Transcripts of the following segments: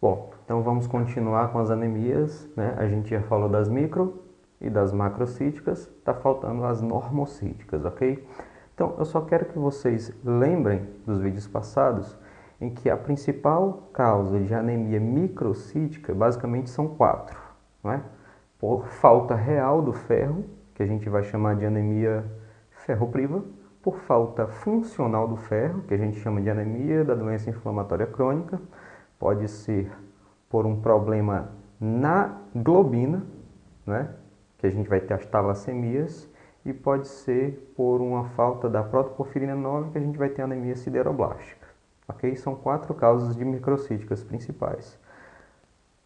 Bom, então vamos continuar com as anemias, né? A gente já falou das micro e das macrocíticas, está faltando as normocíticas, ok? Então eu só quero que vocês lembrem dos vídeos passados em que a principal causa de anemia microcítica basicamente são quatro, não é? Por falta real do ferro, que a gente vai chamar de anemia ferropriva, por falta funcional do ferro, que a gente chama de anemia da doença inflamatória crônica, pode ser por um problema na globina, né? Que a gente vai ter as talassemias, e pode ser por uma falta da protoporfirina 9, que a gente vai ter anemia sideroblástica. Ok? São quatro causas de microcíticas principais.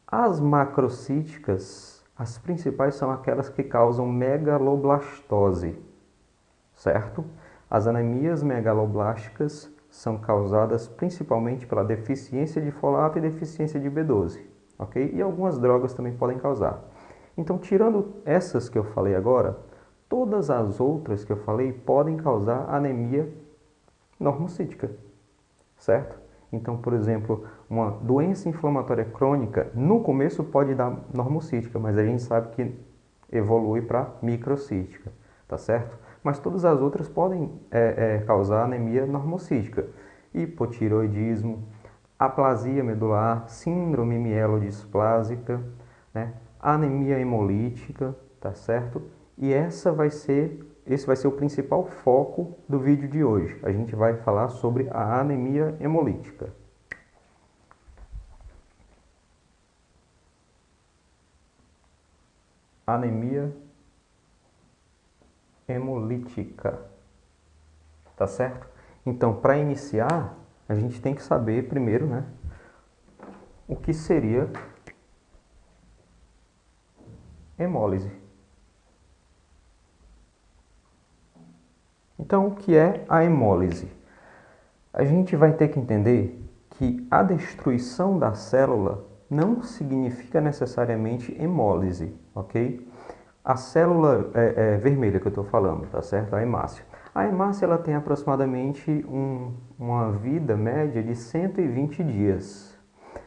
As macrocíticas, as principais são aquelas que causam megaloblastose, certo? As anemias megaloblásticas são causadas principalmente pela deficiência de folato e deficiência de B12, ok? E algumas drogas também podem causar. Então, tirando essas que eu falei agora, todas as outras que eu falei podem causar anemia normocítica, certo? Então, por exemplo, uma doença inflamatória crônica, no começo pode dar normocítica, mas a gente sabe que evolui para microcítica, tá certo? Mas todas as outras podem causar anemia normocítica, hipotireoidismo, aplasia medular, síndrome mielodisplásica, né? Anemia hemolítica, tá certo? E esse vai ser o principal foco do vídeo de hoje. A gente vai falar sobre a anemia hemolítica. Anemia hemolítica, tá certo? Então, para iniciar, a gente tem que saber primeiro, né, o que seria hemólise. Então, o que é a hemólise? A gente vai ter que entender que a destruição da célula não significa necessariamente hemólise, ok? A célula vermelha que eu estou falando, tá certo? A hemácia. A hemácia ela tem aproximadamente uma vida média de 120 dias.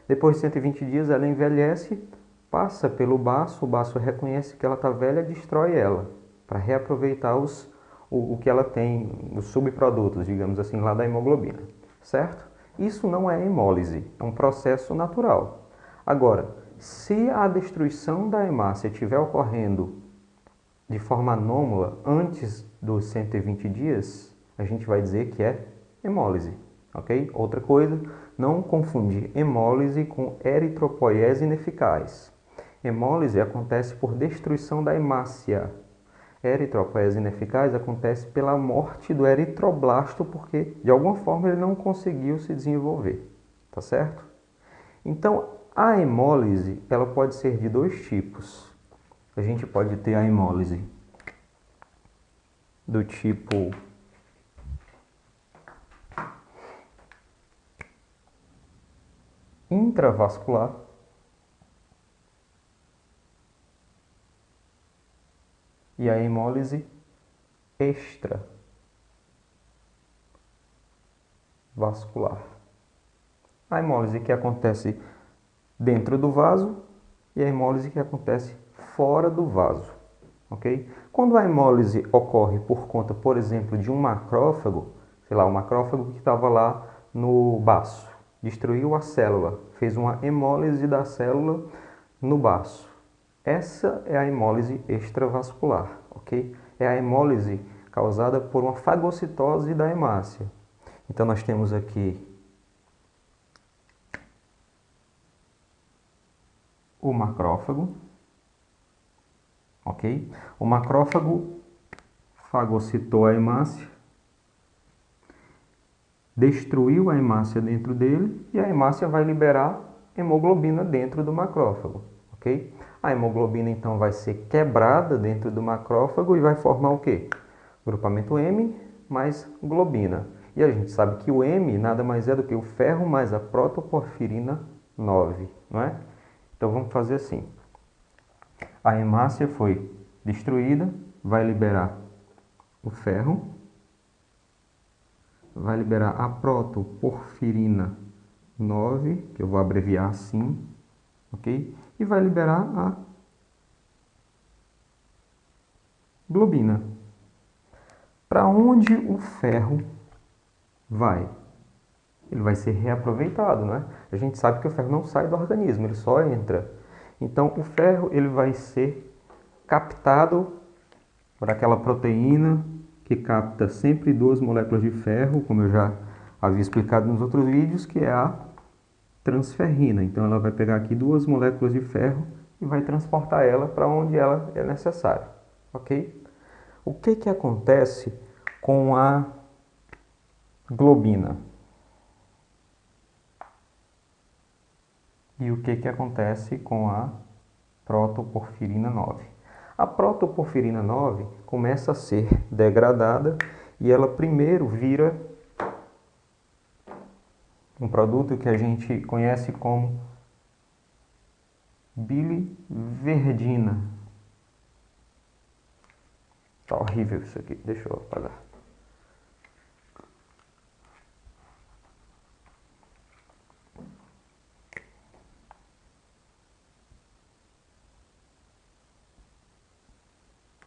Depois de 120 dias ela envelhece, passa pelo baço, o baço reconhece que ela está velha, destrói ela, para reaproveitar o que ela tem, os subprodutos, digamos assim, lá da hemoglobina, certo? Isso não é hemólise, é um processo natural. Agora, se a destruição da hemácia estiver ocorrendo de forma anômala antes dos 120 dias, a gente vai dizer que é hemólise, ok? Outra coisa, não confundir hemólise com eritropoiese ineficaz. Hemólise acontece por destruição da hemácia. Eritropoiese ineficaz acontece pela morte do eritroblasto, porque de alguma forma ele não conseguiu se desenvolver, tá certo? Então, a hemólise ela pode ser de dois tipos. A gente pode ter a hemólise do tipo intravascular e a hemólise extravascular. A hemólise que acontece dentro do vaso e a hemólise que acontece fora do vaso, ok? Quando a hemólise ocorre por conta, por exemplo, de um macrófago, sei lá, um macrófago que estava lá no baço, destruiu a célula, fez uma hemólise da célula no baço. Essa é a hemólise extravascular, ok? É a hemólise causada por uma fagocitose da hemácia. Então nós temos aqui o macrófago, ok? O macrófago fagocitou a hemácia, destruiu a hemácia dentro dele e a hemácia vai liberar hemoglobina dentro do macrófago, ok? A hemoglobina então vai ser quebrada dentro do macrófago e vai formar o quê? Grupamento M mais globina. E a gente sabe que o M nada mais é do que o ferro mais a protoporfirina 9, não é? Então vamos fazer assim. A hemácia foi destruída, vai liberar o ferro, vai liberar a protoporfirina 9, que eu vou abreviar assim, ok? E vai liberar a globina. Para onde o ferro vai? Ele vai ser reaproveitado, né? A gente sabe que o ferro não sai do organismo, ele só entra. Então, o ferro ele vai ser captado por aquela proteína que capta sempre 2 moléculas de ferro, como eu já havia explicado nos outros vídeos, que é a transferrina. Então, ela vai pegar aqui 2 moléculas de ferro e vai transportar ela para onde ela é necessária, ok? O que que acontece com a globina? E o que que acontece com a protoporfirina 9? A protoporfirina 9 começa a ser degradada e ela primeiro vira um produto que a gente conhece como biliverdina. Tá horrível isso aqui, deixa eu apagar.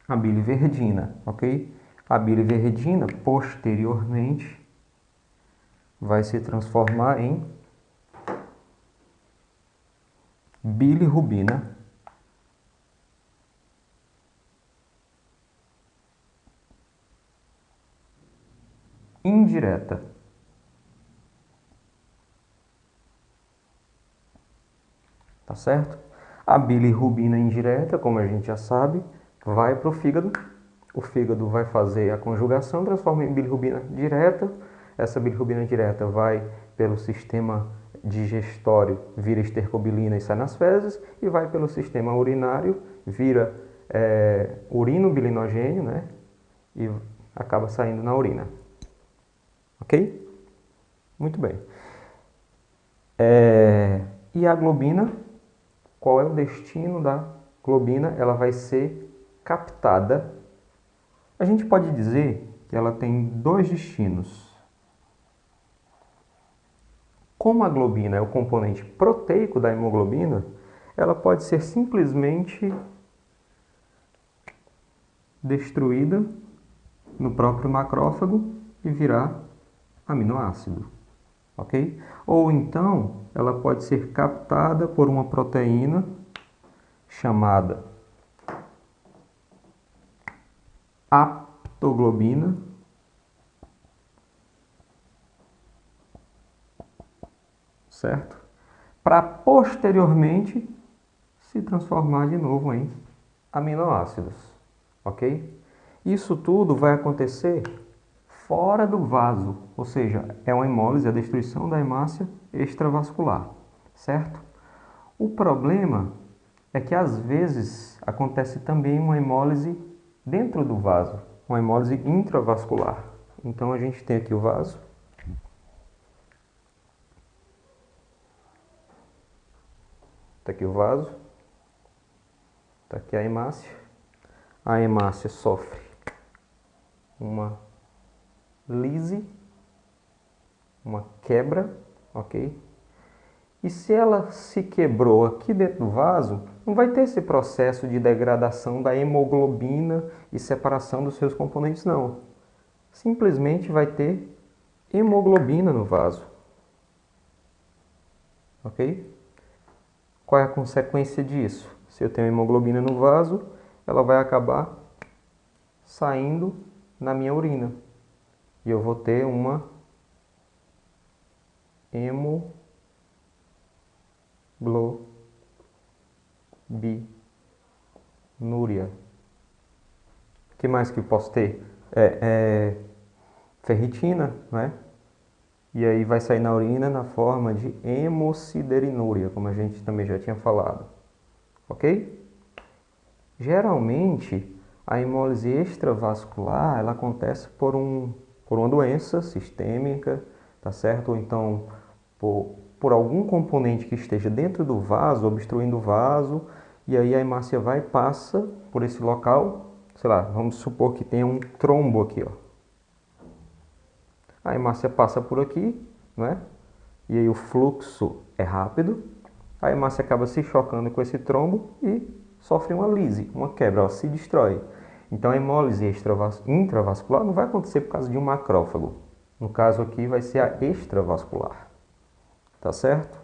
A biliverdina, ok? A biliverdina, posteriormente, vai se transformar em bilirrubina indireta. Tá certo? A bilirrubina indireta, como a gente já sabe, vai para o fígado. O fígado vai fazer a conjugação, transforma em bilirrubina direta. Essa bilirrubina direta vai pelo sistema digestório, vira estercobilina e sai nas fezes, e vai pelo sistema urinário, vira urinobilinogênio, né? E acaba saindo na urina. Ok? Muito bem. E a globina, qual é o destino da globina? Ela vai ser captada. A gente pode dizer que ela tem 2 destinos. Como a globina é o componente proteico da hemoglobina, ela pode ser simplesmente destruída no próprio macrófago e virar aminoácido, ok? Ou então ela pode ser captada por uma proteína chamada aptoglobina, certo? Para posteriormente se transformar de novo em aminoácidos, ok? Isso tudo vai acontecer fora do vaso, ou seja, é uma hemólise, a destruição da hemácia extravascular, certo? O problema é que às vezes acontece também uma hemólise dentro do vaso, uma hemólise intravascular. Então a gente tem aqui o vaso. Está aqui o vaso. Está aqui a hemácia. A hemácia sofre uma lise, uma quebra, ok? E se ela se quebrou aqui dentro do vaso, não vai ter esse processo de degradação da hemoglobina e separação dos seus componentes, não. Simplesmente vai ter hemoglobina no vaso, ok? Qual é a consequência disso? Se eu tenho hemoglobina no vaso, ela vai acabar saindo na minha urina. E eu vou ter uma hemoglobinúria. O que mais que eu posso ter? Ferritina, né? E aí vai sair na urina na forma de hemosiderinúria, como a gente também já tinha falado. Ok? Geralmente, a hemólise extravascular ela acontece por uma doença sistêmica, tá certo? Ou então por algum componente que esteja dentro do vaso, obstruindo o vaso, e aí a hemácia vai e passa por esse local, sei lá, vamos supor que tenha um trombo aqui, ó. A hemácia passa por aqui, né? e aí o fluxo é rápido, a hemácia acaba se chocando com esse trombo e sofre uma lise, uma quebra, ela se destrói. Então a hemólise intravascular não vai acontecer por causa de um macrófago. No caso aqui vai ser a extravascular. Tá certo?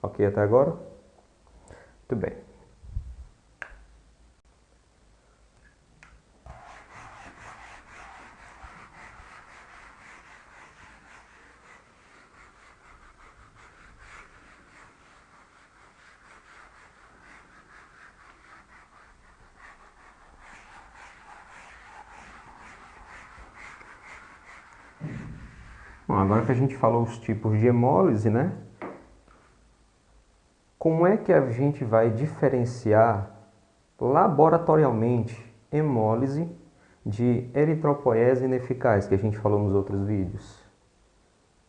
Ok até agora? Muito bem. Bom, agora que a gente falou os tipos de hemólise, né? Como é que a gente vai diferenciar laboratorialmente hemólise de eritropoese ineficaz, que a gente falou nos outros vídeos?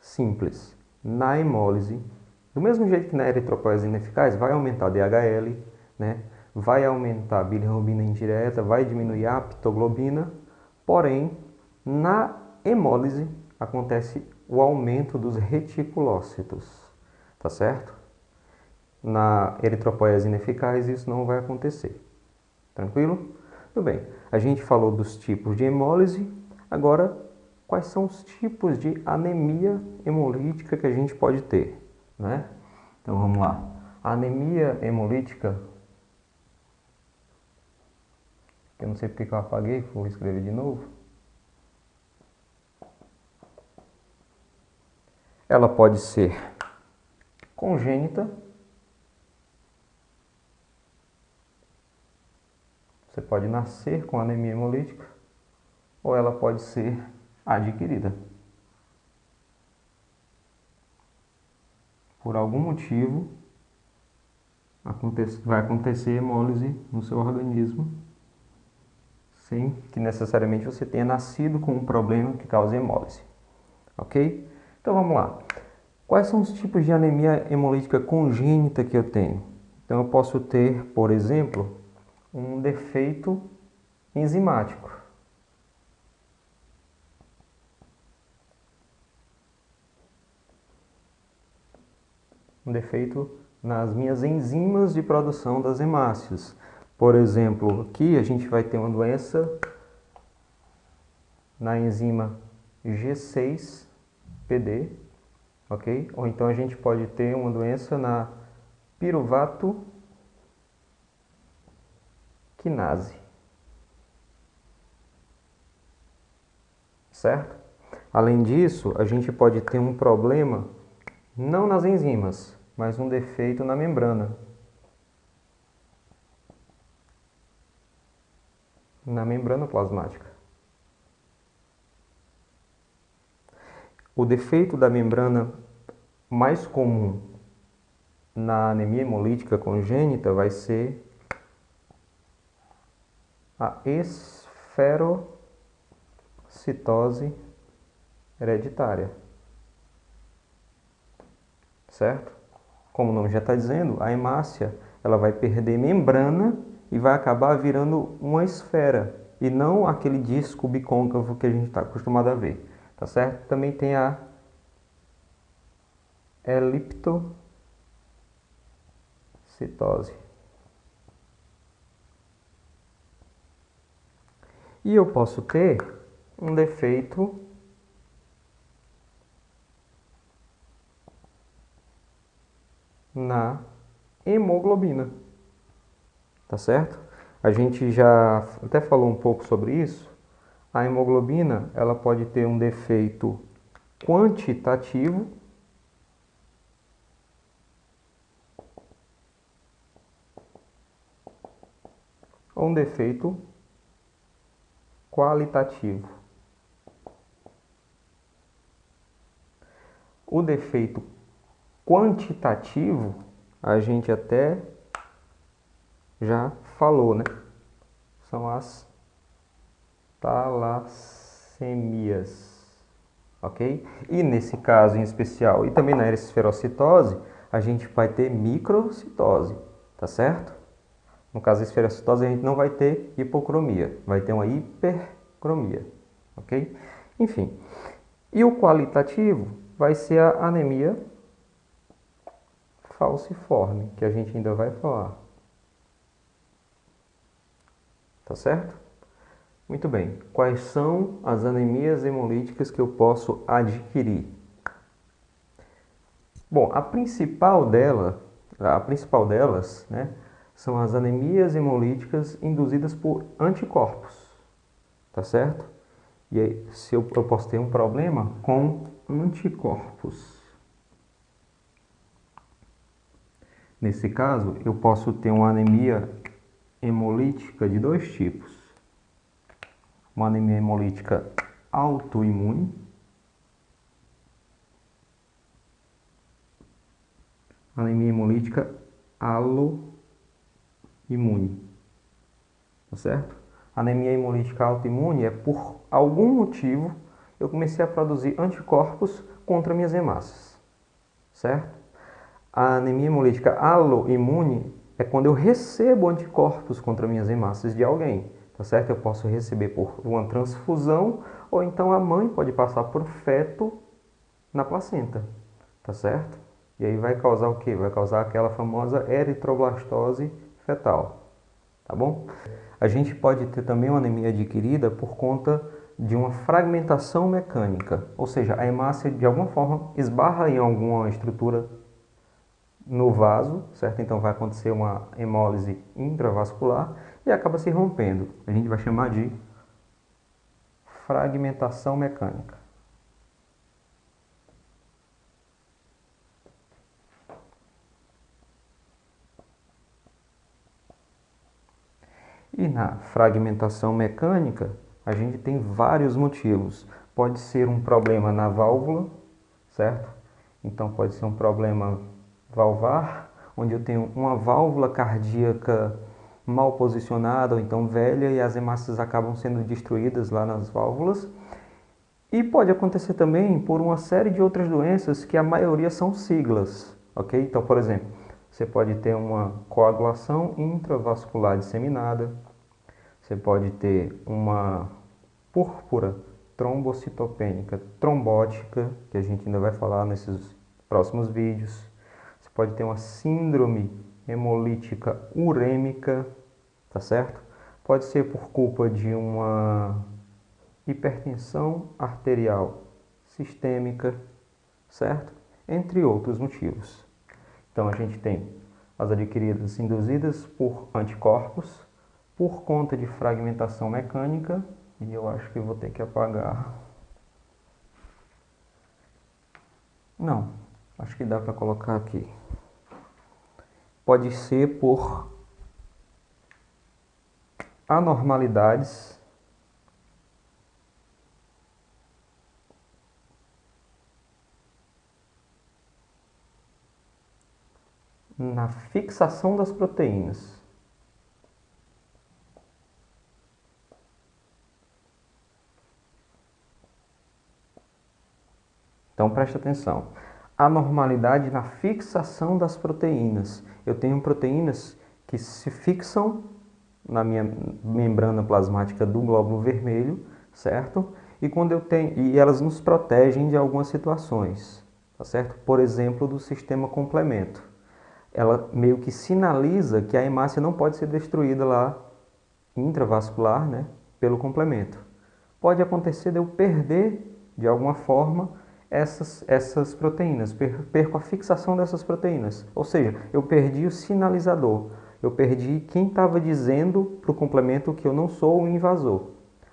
Simples. Na hemólise, do mesmo jeito que na eritropoese ineficaz, vai aumentar a DHL, né? Vai aumentar a bilirrubina indireta, vai diminuir a aptoglobina, porém, na hemólise acontece o aumento dos reticulócitos, tá certo? Na eritropoese ineficaz isso não vai acontecer. Tranquilo? Tudo bem. A gente falou dos tipos de hemólise. Agora, quais são os tipos de anemia hemolítica que a gente pode ter, né? Então vamos lá. A anemia hemolítica, eu não sei porque que eu apaguei, vou escrever de novo. Ela pode ser congênita. Você pode nascer com anemia hemolítica ou ela pode ser adquirida. Por algum motivo, vai acontecer hemólise no seu organismo sem que necessariamente você tenha nascido com um problema que cause hemólise. Ok? Então vamos lá. Quais são os tipos de anemia hemolítica congênita que eu tenho? Então eu posso ter, por exemplo, um defeito enzimático. Um defeito nas minhas enzimas de produção das hemácias. Por exemplo, aqui a gente vai ter uma doença na enzima G6PD, ok? Ou então a gente pode ter uma doença na piruvato quinase, certo? Além disso, a gente pode ter um problema não nas enzimas, mas um defeito na membrana. Na membrana plasmática. O defeito da membrana mais comum na anemia hemolítica congênita vai ser a esferocitose hereditária. Certo? Como o nome já está dizendo, a hemácia ela vai perder membrana e vai acabar virando uma esfera e não aquele disco bicôncavo que a gente está acostumado a ver. Tá certo? Também tem a eliptocitose. E eu posso ter um defeito na hemoglobina. Tá certo? A gente já até falou um pouco sobre isso. A hemoglobina, ela pode ter um defeito quantitativo ou um defeito qualitativo. O defeito quantitativo, a gente até já falou, né? São as talassemias, ok? E nesse caso em especial, e também na esferocitose, a gente vai ter microcitose, tá certo? No caso da esferocitose, a gente não vai ter hipocromia, vai ter uma hipercromia, ok? Enfim, e o qualitativo vai ser a anemia falciforme, que a gente ainda vai falar. Tá certo? Muito bem. Quais são as anemias hemolíticas que eu posso adquirir? Bom, a principal delas, né, são as anemias hemolíticas induzidas por anticorpos, tá certo? E aí, se eu posso ter um problema com anticorpos. Nesse caso, eu posso ter uma anemia hemolítica de dois tipos. Uma anemia hemolítica autoimune, anemia hemolítica aloimune, tá certo? A anemia hemolítica autoimune é por algum motivo eu comecei a produzir anticorpos contra minhas hemácias, certo? A anemia hemolítica aloimune é quando eu recebo anticorpos contra minhas hemácias de alguém, tá certo? Eu posso receber por uma transfusão ou então a mãe pode passar por feto na placenta, tá certo? E aí vai causar o quê? Vai causar aquela famosa eritroblastose fetal, tá bom? A gente pode ter também uma anemia adquirida por conta de uma fragmentação mecânica, ou seja, a hemácia de alguma forma esbarra em alguma estrutura no vaso, certo? Então vai acontecer uma hemólise intravascular e acaba se rompendo. A gente vai chamar de fragmentação mecânica. E na fragmentação mecânica, a gente tem vários motivos. Pode ser um problema na válvula, certo? Então pode ser um problema valvar, onde eu tenho uma válvula cardíaca mal posicionada ou então velha e as hemácias acabam sendo destruídas lá nas válvulas. E pode acontecer também por uma série de outras doenças que a maioria são siglas, ok? Então, por exemplo, você pode ter uma coagulação intravascular disseminada, você pode ter uma púrpura trombocitopênica trombótica, que a gente ainda vai falar nesses próximos vídeos. Você pode ter uma síndrome hemolítica urêmica, tá certo? Pode ser por culpa de uma hipertensão arterial sistêmica, certo? Entre outros motivos. Então a gente tem as adquiridas induzidas por anticorpos, por conta de fragmentação mecânica, e eu acho que vou ter que apagar. Não, acho que dá para colocar aqui. Pode ser por anormalidades na fixação das proteínas. Então preste atenção. Anormalidade na fixação das proteínas. Eu tenho proteínas que se fixam na minha membrana plasmática do glóbulo vermelho, certo? E quando eu tenho, e elas nos protegem de algumas situações, tá certo? Por exemplo, do sistema complemento. Ela meio que sinaliza que a hemácia não pode ser destruída lá intravascular, né, pelo complemento. Pode acontecer de eu perder de alguma forma essas proteínas, perco a fixação dessas proteínas, ou seja, eu perdi o sinalizador, eu perdi quem estava dizendo para o complemento que eu não sou o invasor.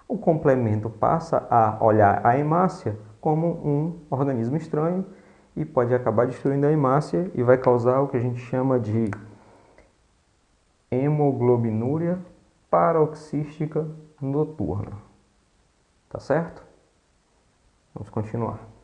O complemento passa a olhar a hemácia como um organismo estranho e pode acabar destruindo a hemácia e vai causar o que a gente chama de hemoglobinúria paroxística noturna. Tá certo? Vamos continuar.